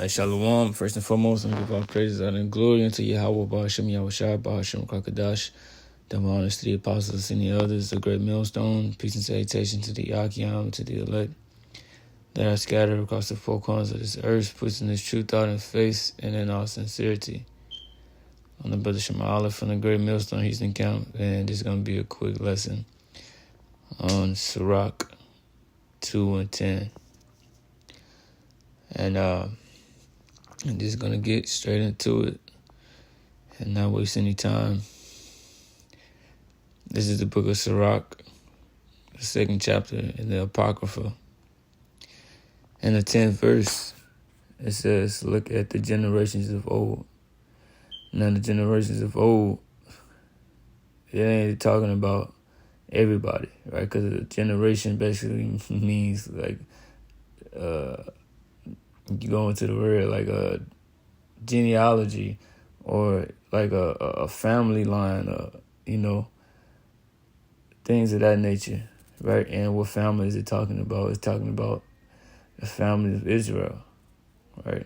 Shalom. First and foremost, I'm give all praises and glory unto Yahweh, Ba'ashem, Yahushua, Ba'ashem, Kakadash, the honors to the apostles and the elders, the great millstone, peace and salutation to the Yakiam, to the elect that are scattered across the four corners of this earth, putting this truth out in faith and in all sincerity. I'm the brother Shema Aleph from the great millstone, Houston Camp, and this is going to be a quick lesson on Sirach 2 and 10. And I'm just going to get straight into it and not waste any time. This is the book of Sirach, the second chapter in the Apocrypha. In the 10th verse, it says, look at the generations of old. Now, the generations of old, it ain't talking about everybody, right? Because a generation basically means like, you go into the word like a genealogy or like a family line, things of that nature, right? And what family is it talking about? It's talking about the family of Israel, right?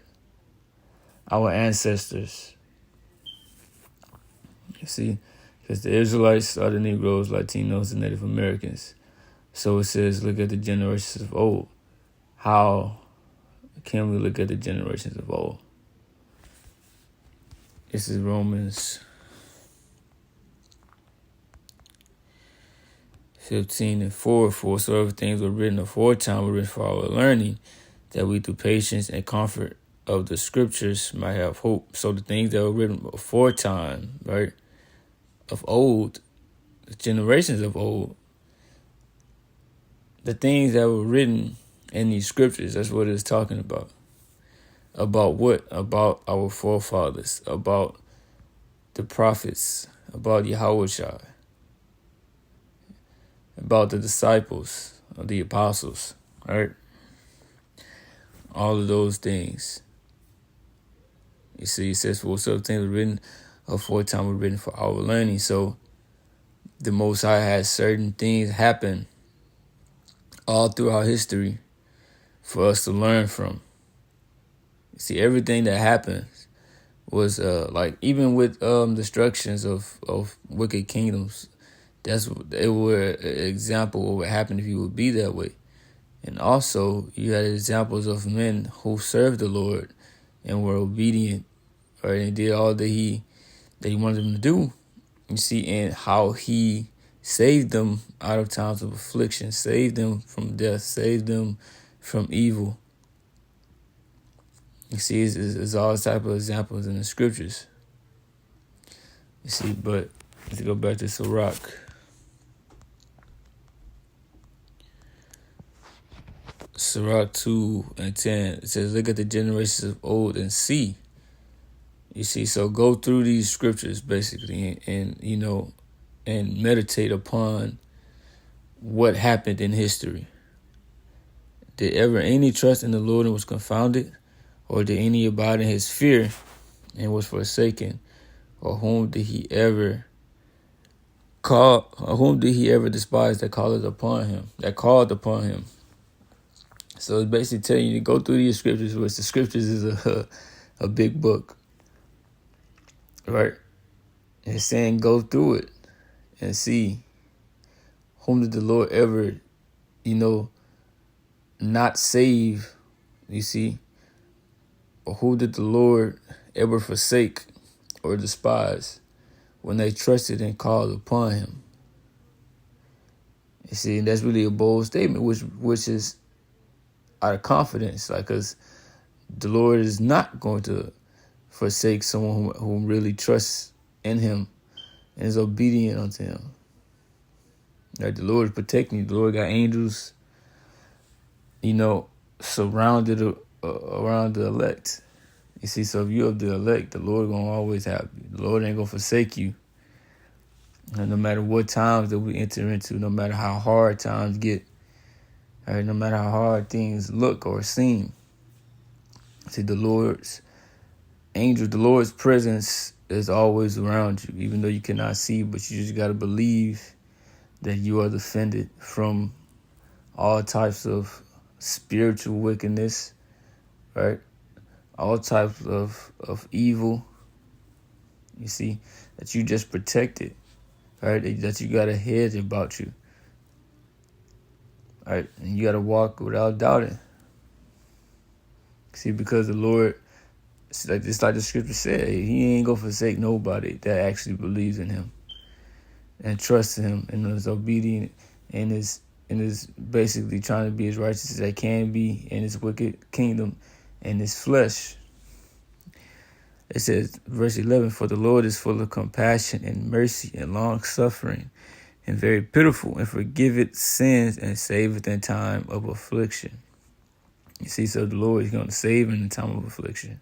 Our ancestors. You see, because the Israelites are the Negroes, Latinos, and Native Americans. So it says, look at the generations of old. How can we look at the generations of old? This is Romans 15:4. For so things were written aforetime were written for our learning, that we through patience and comfort of the scriptures might have hope. So the things that were written aforetime, right, of old, the generations of old, the things that were written in these scriptures, that's what it's talking about. About what? About our forefathers, about the prophets, about Yahushua, about the disciples of the apostles, right? All of those things. You see, it says, for whatsoever things were written aforetime were written for our learning. So the Most High has certain things happen all throughout history for us to learn from. You see, everything that happens was like, even with destructions of wicked kingdoms, they were an example of what would happen if you would be that way. And also, you had examples of men who served the Lord and were obedient, right, and did all that he wanted them to do. You see, and how he saved them out of times of affliction, saved them from death, saved them from evil. You see, it's all type of examples in the scriptures. You see, but let's go back to Sirach. Sirach 2 and 10. It says, look at the generations of old and see. You see, so go through these scriptures basically and meditate upon what happened in history. Did ever any trust in the Lord and was confounded? Or did any abide in his fear and was forsaken? Or whom did he ever despise that called upon him? So it's basically telling you to go through these scriptures, which the scriptures is a big book, right? And it's saying go through it and see whom did the Lord ever, not save, you see? Or who did the Lord ever forsake or despise when they trusted and called upon him? You see, and that's really a bold statement, which is out of confidence, like, because the Lord is not going to forsake someone who really trusts in him and is obedient unto him. Like, the Lord is protecting you. The Lord got angels, surrounded around the elect. You see, so if you're of the elect, the Lord gonna always have you. The Lord ain't gonna forsake you. And no matter what times that we enter into, no matter how hard times get, right, no matter how hard things look or seem, see, the Lord's angel, the Lord's presence is always around you, even though you cannot see, but you just gotta believe that you are defended from all types of spiritual wickedness, right? all types of evil. You see, that you just protected, right? That you got a hedge about you, right? And you got to walk without doubting. See, because the Lord, it's like the scripture said, he ain't gonna forsake nobody that actually believes in him and trusts him and is obedient and is basically trying to be as righteous as they can be in his wicked kingdom and his flesh. It says, verse 11, for the Lord is full of compassion and mercy and long suffering and very pitiful, and forgiveth sins and saveth in time of affliction. You see, so the Lord is going to save in the time of affliction.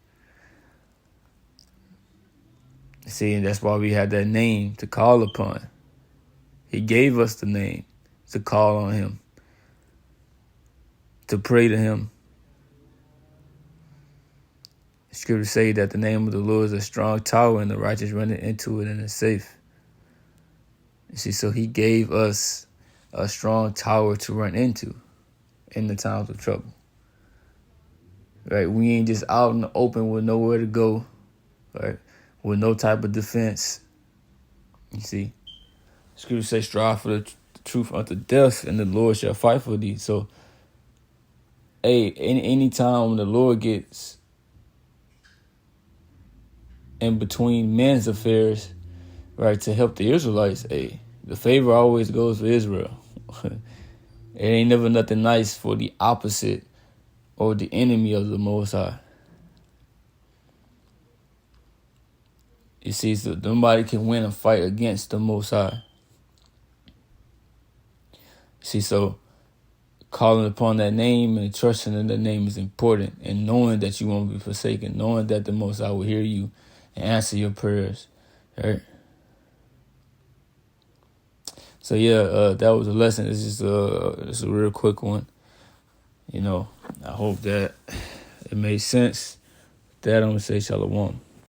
See, and that's why we have that name to call upon. He gave us the name to call on him, to pray to him. The scriptures say that the name of the Lord is a strong tower and the righteous run into it and is safe. You see, so he gave us a strong tower to run into in the times of trouble. Right? We ain't just out in the open with nowhere to go, right? With no type of defense. You see, scriptures say, strive for the truth unto death, and the Lord shall fight for thee. So, any time when the Lord gets in between men's affairs, right, to help the Israelites, the favor always goes for Israel. It ain't never nothing nice for the opposite or the enemy of the Most High. You see, so nobody can win a fight against the Most High. See, so calling upon that name and trusting in that name is important, and knowing that you won't be forsaken, knowing that the Most High will hear you and answer your prayers, right? So yeah, that was a lesson. It's just it's a real quick one. You know, I hope that it made sense. That I'm gonna say shalom.